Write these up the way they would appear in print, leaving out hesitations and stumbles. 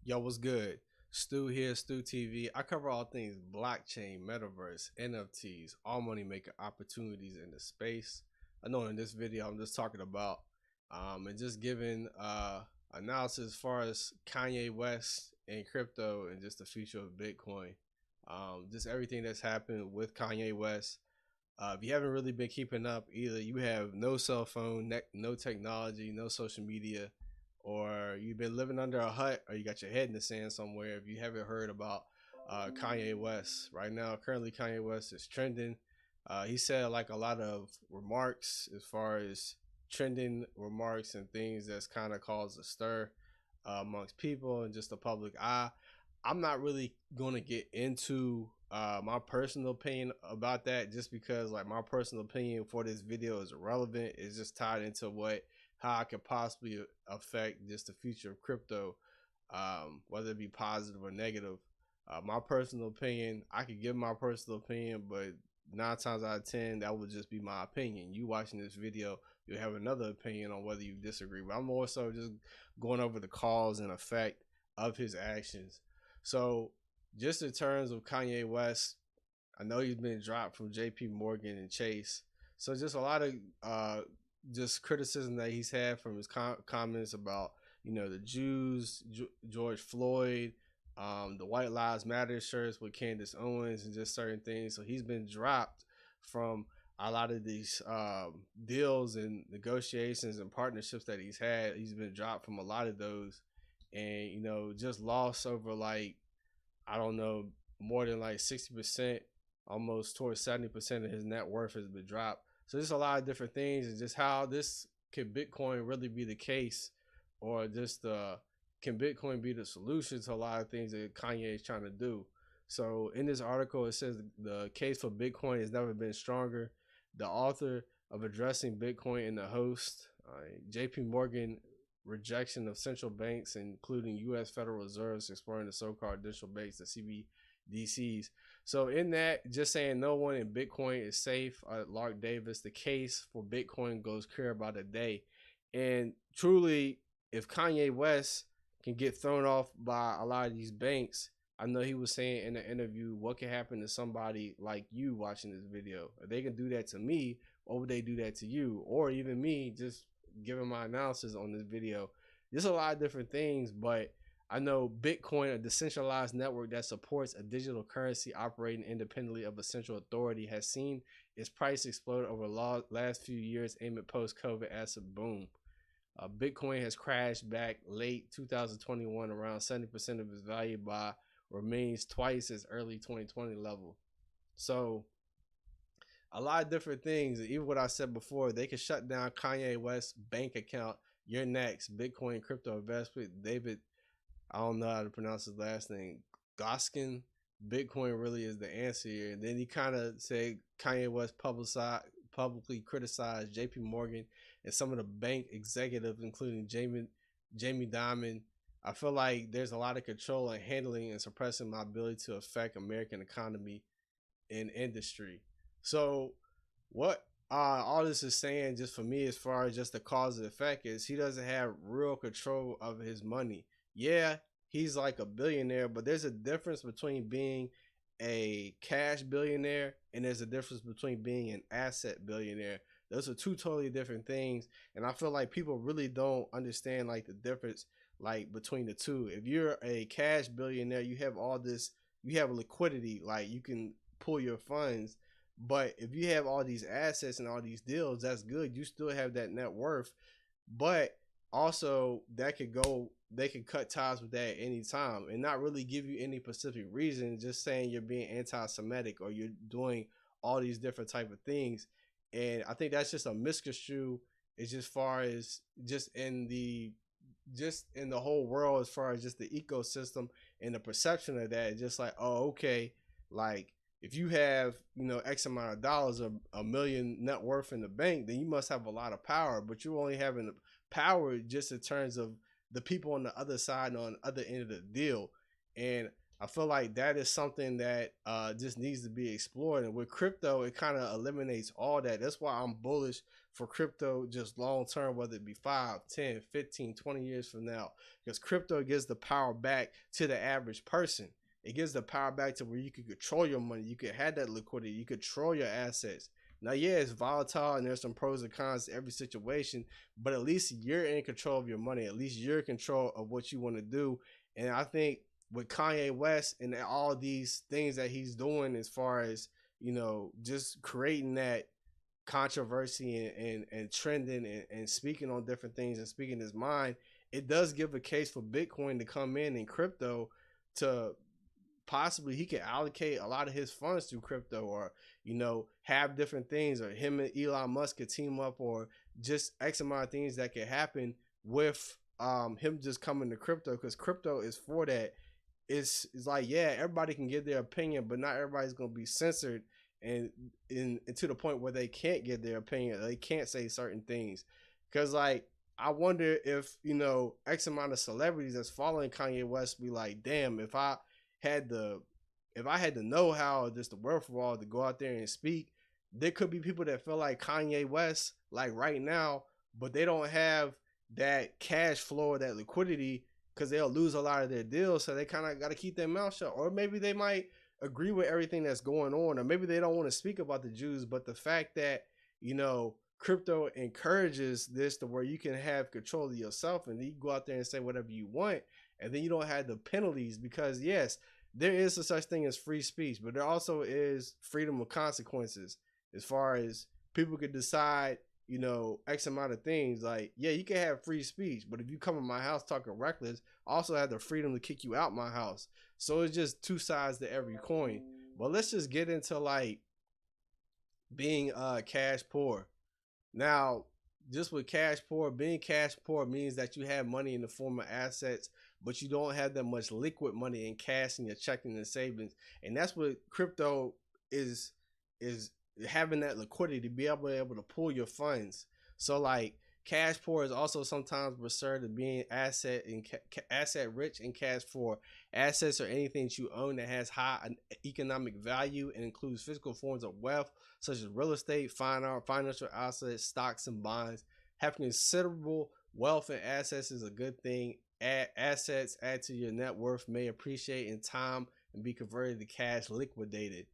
Yo, what's good? Stu here, Stu TV. I cover all things blockchain, metaverse, NFTs, all money making opportunities in the space. I know in this video I'm just talking about and just giving analysis as far as Kanye West and crypto and just the future of Bitcoin. Just everything that's happened with Kanye West. If you haven't really been keeping up, either you have no cell phone, no technology, no social media, or you've been living under a hut, or you got your head in the sand somewhere. If you haven't heard about Kanye West right now, currently Kanye West is trending. He said like a lot of remarks as far as trending remarks and things that's kind of caused a stir amongst people and just the public eye. I'm not really going to get into my personal opinion about that, just because like my personal opinion for this video is irrelevant. It's just tied into how I could possibly affect just the future of crypto, whether it be positive or negative. My personal opinion, I could give my personal opinion, but 9 times out of 10, that would just be my opinion. You watching this video, you'll have another opinion on whether you disagree. But I'm more so just going over the cause and effect of his actions. So, just in terms of Kanye West, I know he's been dropped from JP Morgan and Chase. So just a lot of just criticism that he's had from his comments about, the Jews, George Floyd, the White Lives Matter shirts with Candace Owens, and just certain things. So he's been dropped from a lot of these deals and negotiations and partnerships that he's had. He's been dropped from a lot of those, and just lost over like, I don't know, more than like 60%, almost towards 70% of his net worth has been dropped. So there's a lot of different things, and just how this could Bitcoin really be the case, or just can Bitcoin be the solution to a lot of things that Kanye is trying to do. So in this article, it says the case for Bitcoin has never been stronger. The author of Addressing Bitcoin and the host, JP Morgan rejection of central banks, including U.S. Federal Reserves, exploring the so-called digital banks, the CBDCs. So in that, just saying no one in Bitcoin is safe. Lark Davis, the case for Bitcoin goes clear by the day. And truly, if Kanye West can get thrown off by a lot of these banks, I know he was saying in the interview, what can happen to somebody like you watching this video? If they can do that to me, what would they do that to you? Or even me, just giving my analysis on this video. There's a lot of different things, but I know Bitcoin, a decentralized network that supports a digital currency operating independently of a central authority, has seen its price explode over the last few years amid post-COVID asset boom. Bitcoin has crashed back late 2021, around 70% of its value, by remains twice its early 2020 level. So a lot of different things. Even what I said before, they could shut down Kanye West's bank account. You're next. Bitcoin crypto investment. David, I don't know how to pronounce his last name, Goskin. Bitcoin really is the answer here. And then he kind of said Kanye West publicly criticized JP Morgan and some of the bank executives, including Jamie Dimon. I feel like there's a lot of control in handling and suppressing my ability to affect American economy and industry. So what all this is saying, just for me, as far as just the cause and effect, is he doesn't have real control of his money. Yeah, he's like a billionaire, but there's a difference between being a cash billionaire and there's a difference between being an asset billionaire. Those are two totally different things, and I feel like people really don't understand like the difference like between the two. If you're a cash billionaire, you have all this, you have liquidity, like you can pull your funds. But if you have all these assets and all these deals, that's good. You still have that net worth, but also that could go, they could cut ties with that at any time and not really give you any specific reason, just saying you're being anti-Semitic or you're doing all these different type of things. And I think that's just a misconstrue. It's just far as just in the whole world, as far as just the ecosystem and the perception of that. It's just like, oh, okay, like if you have, X amount of dollars or a million net worth in the bank, then you must have a lot of power. But you're only having power just in terms of the people on the other side, on the other end of the deal. And I feel like that is something that just needs to be explored. And with crypto, it kind of eliminates all that. That's why I'm bullish for crypto just long term, whether it be 5, 10, 15, 20 years from now. Because crypto gives the power back to the average person. It gives the power back to where you can control your money. You can have that liquidity. You control your assets. Now, yeah, it's volatile and there's some pros and cons to every situation, but at least you're in control of your money. At least you're in control of what you want to do. And I think with Kanye West and all these things that he's doing as far as, just creating that controversy and trending and speaking on different things and speaking his mind, it does give a case for Bitcoin to come in and crypto to possibly he could allocate a lot of his funds to crypto, or have different things, or him and Elon Musk could team up, or just X amount of things that could happen with him just coming to crypto, because crypto is for that. It's like, yeah, everybody can give their opinion, but not everybody's gonna be censored and to the point where they can't give their opinion, they can't say certain things. Because like, I wonder if X amount of celebrities that's following Kanye West be like, damn, had the if I had the know-how, just the wherewithal to go out there and speak, there could be people that feel like Kanye West, like right now, but they don't have that cash flow or that liquidity because they'll lose a lot of their deals. So they kind of got to keep their mouth shut. Or maybe they might agree with everything that's going on, or maybe they don't want to speak about the Jews, but the fact that, crypto encourages this to where you can have control of yourself and you go out there and say whatever you want, and then you don't have the penalties, because yes, there is a such thing as free speech, but there also is freedom of consequences, as far as people could decide, X amount of things. Like, yeah, you can have free speech, but if you come in my house talking reckless, I also have the freedom to kick you out my house. So it's just two sides to every coin. But let's just get into like being cash poor. Now, just with cash poor, being cash poor means that you have money in the form of assets, but you don't have that much liquid money in cash in your checking and savings. And that's what crypto is having, that liquidity to be able to pull your funds. So like, cash poor is also sometimes referred to being asset rich and cash poor. Assets are anything that you own that has high economic value and includes physical forms of wealth such as real estate, fine art, financial assets, stocks, and bonds. Having considerable wealth and assets is a good thing. Assets add to your net worth, may appreciate in time and be converted to cash liquidated.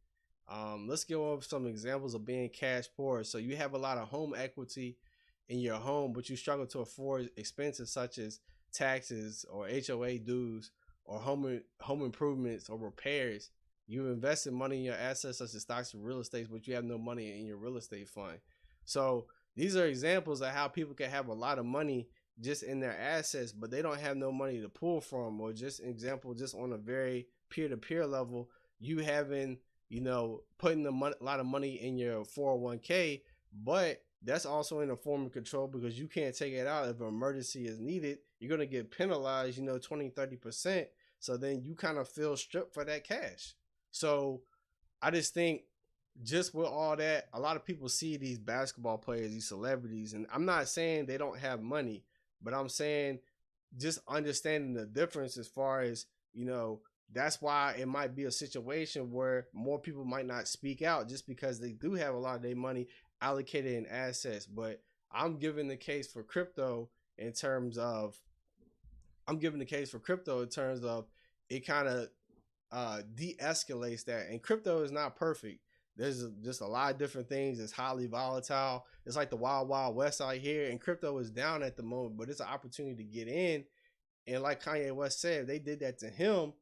Let's go over some examples of being cash poor. So you have a lot of home equity in your home, but you struggle to afford expenses such as taxes or HOA dues or home improvements or repairs. You invested money in your assets such as stocks and real estate, but you have no money in your real estate fund. So these are examples of how people can have a lot of money just in their assets, but they don't have no money to pull from. Or just an example, just on a very peer-to-peer level, you having, putting a lot of money in your 401k, but that's also in a form of control, because you can't take it out if an emergency is needed. You're going to get penalized, 20, 30%. So then you kind of feel stripped for that cash. So I just think, just with all that, a lot of people see these basketball players, these celebrities, and I'm not saying they don't have money, but I'm saying just understanding the difference as far as, that's why it might be a situation where more people might not speak out, just because they do have a lot of their money allocated in assets. But I'm giving the case for crypto in terms of it kind of de-escalates that. And crypto is not perfect. There's just a lot of different things. It's highly volatile. It's like the wild, wild west out here, and crypto is down at the moment, but it's an opportunity to get in. And like Kanye West said, if they did that to him,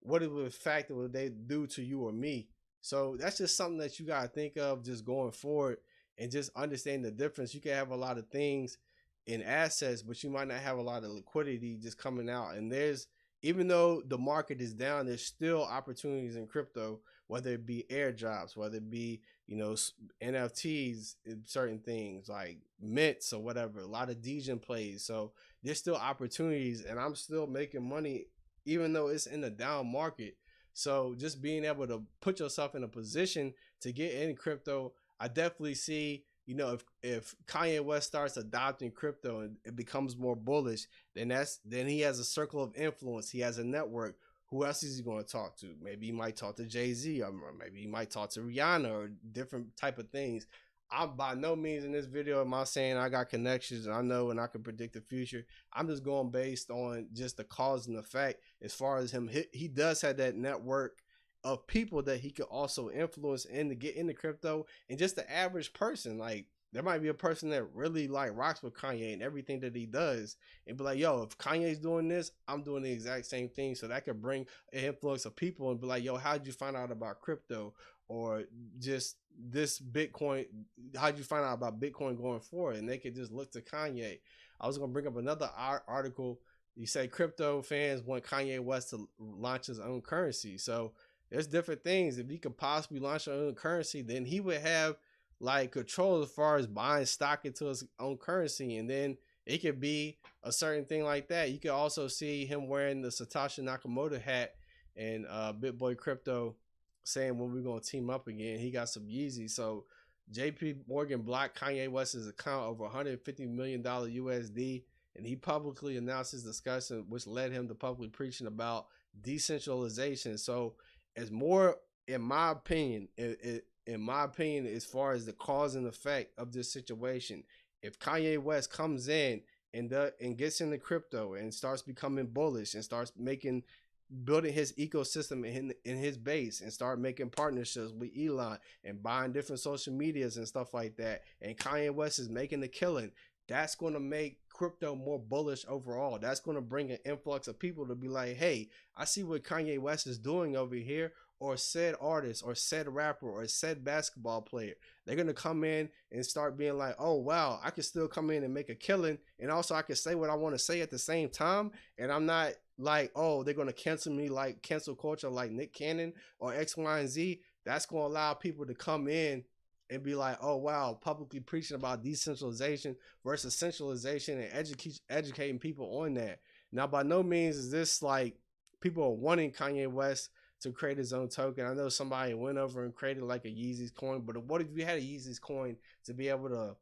what it would fact would they do to you or me? So that's just something that you got to think of just going forward, and just understand the difference. You can have a lot of things in assets, but you might not have a lot of liquidity just coming out. And even though the market is down, there's still opportunities in crypto, whether it be airdrops, whether it be, NFTs, certain things like mints or whatever, a lot of Degen plays. So there's still opportunities, and I'm still making money even though it's in a down market. So just being able to put yourself in a position to get in crypto, I definitely see, if Kanye West starts adopting crypto and it becomes more bullish, then he has a circle of influence. He has a network Who else is he going to talk to? Maybe he might talk to Jay-Z, or maybe he might talk to Rihanna, or different type of things. I'm by no means in this video am I saying I got connections and I know and I can predict the future. I'm just going based on just the cause and effect. As far as him, he does have that network of people that he could also influence and to get into crypto. And just the average person, like, there might be a person that really like rocks with Kanye and everything that he does, and be like, yo, if Kanye's doing this, I'm doing the exact same thing. So that could bring an influx of people and be like, yo, how'd you find out about crypto? Or just this Bitcoin, how'd you find out about Bitcoin going forward? And they could just look to Kanye. I was gonna bring up another article. You say crypto fans want Kanye West to launch his own currency. So there's different things. If he could possibly launch his own currency, then he would have like control as far as buying stock into his own currency, and then it could be a certain thing like that. You could also see him wearing the Satoshi Nakamoto hat and BitBoy Crypto saying when we're gonna team up again. He got some Yeezy. So JP Morgan blocked Kanye West's account over $150 million USD, and he publicly announced his discussion, which led him to publicly preaching about decentralization. So as more, in my opinion, as far as the cause and effect of this situation, if Kanye West comes in and gets into crypto and starts becoming bullish and starts building his ecosystem in his base and start making partnerships with Elon and buying different social medias and stuff like that, and Kanye West is making the killing, that's going to make crypto more bullish overall. That's going to bring an influx of people to be like, hey, I see what Kanye West is doing over here, or said artist or said rapper or said basketball player. They're going to come in and start being like, oh, wow, I can still come in and make a killing. And also I can say what I want to say at the same time. And I'm not like, oh, they're going to cancel me like cancel culture like Nick Cannon or X, Y, and Z. That's going to allow people to come in and be like, oh, wow, publicly preaching about decentralization versus centralization and educating people on that. Now, by no means is this like people are wanting Kanye West to create his own token. I know somebody went over and created like a Yeezy's coin, but what if you had a Yeezy's coin to be able to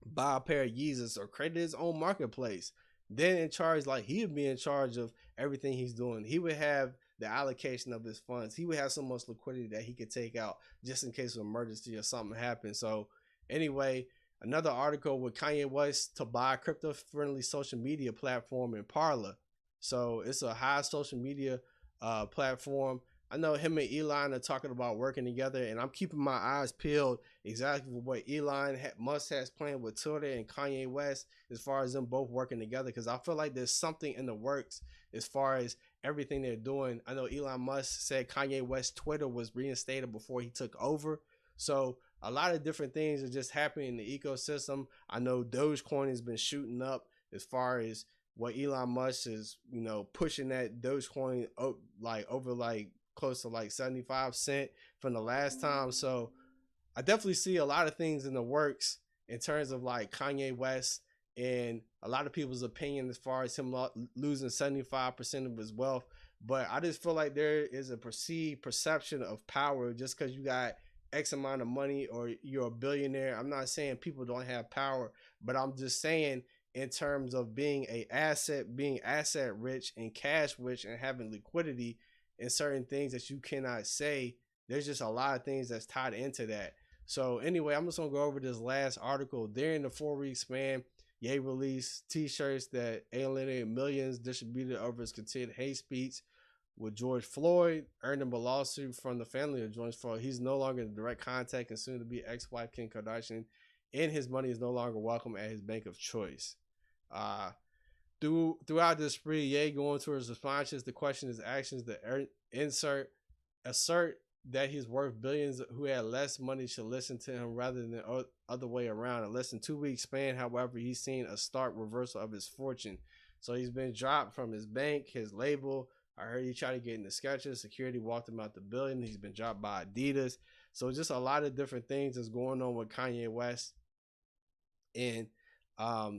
buy a pair of Yeezys or create his own marketplace? Then in charge, like he would be in charge of everything he's doing. He would have the allocation of his funds. He would have so much liquidity that he could take out just in case of emergency or something happens. So anyway, another article with Kanye West to buy a crypto-friendly social media platform in Parler. So it's a high social media platform. I know him and Elon are talking about working together, and I'm keeping my eyes peeled exactly for what Elon Musk has planned with Twitter and Kanye West as far as them both working together, because I feel like there's something in the works as far as everything they're doing. I know Elon Musk said Kanye West Twitter was reinstated before he took over. So a lot of different things are just happening in the ecosystem. I know Dogecoin has been shooting up as far as what Elon Musk is, pushing that Dogecoin like over like close to like 75 cents from the last time. So I definitely see a lot of things in the works in terms of like Kanye West and a lot of people's opinion as far as him losing 75% of his wealth. But I just feel like there is a perceived perception of power just because you got X amount of money or you're a billionaire. I'm not saying people don't have power, but I'm just saying in terms of being asset rich and cash rich and having liquidity and certain things that you cannot say, there's just a lot of things that's tied into that. So anyway, I'm just gonna go over this last article. During the 4-week span, Ye released t-shirts that alienated millions, distributed over his continued hate speech with George Floyd, earned him a lawsuit from the family of George Floyd. He's no longer in direct contact and soon to be ex-wife Kim Kardashian, and his money is no longer welcome at his bank of choice. Throughout this spree, Ye going through his responses to question his actions, the assert that he's worth billions, who had less money should listen to him rather than the other way around. In less than 2 weeks span, however, he's seen a stark reversal of his fortune. So he's been dropped from his bank, his label. I heard he tried to get into Skechers. Security walked him out the building. He's been dropped by Adidas. So just a lot of different things that's going on with Kanye West and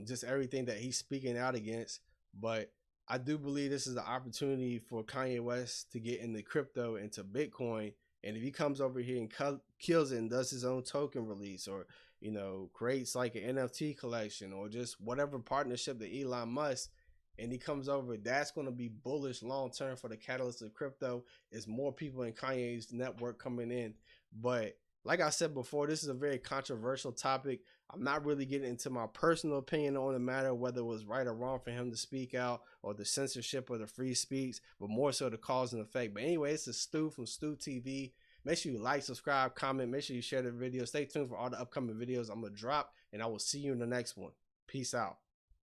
just everything that he's speaking out against. But I do believe this is the opportunity for Kanye West to get into crypto, into Bitcoin. And if he comes over here and kills it and does his own token release, or, creates like an NFT collection, or just whatever partnership that Elon Musk, and he comes over, that's going to be bullish long term for the catalyst of crypto. Is more people in Kanye's network coming in. But like I said before, this is a very controversial topic. I'm not really getting into my personal opinion on the matter, whether it was right or wrong for him to speak out, or the censorship or the free speech, but more so the cause and effect. But anyway, this is Stu from Stu TV. Make sure you like, subscribe, comment. Make sure you share the video. Stay tuned for all the upcoming videos I'm going to drop, and I will see you in the next one. Peace out.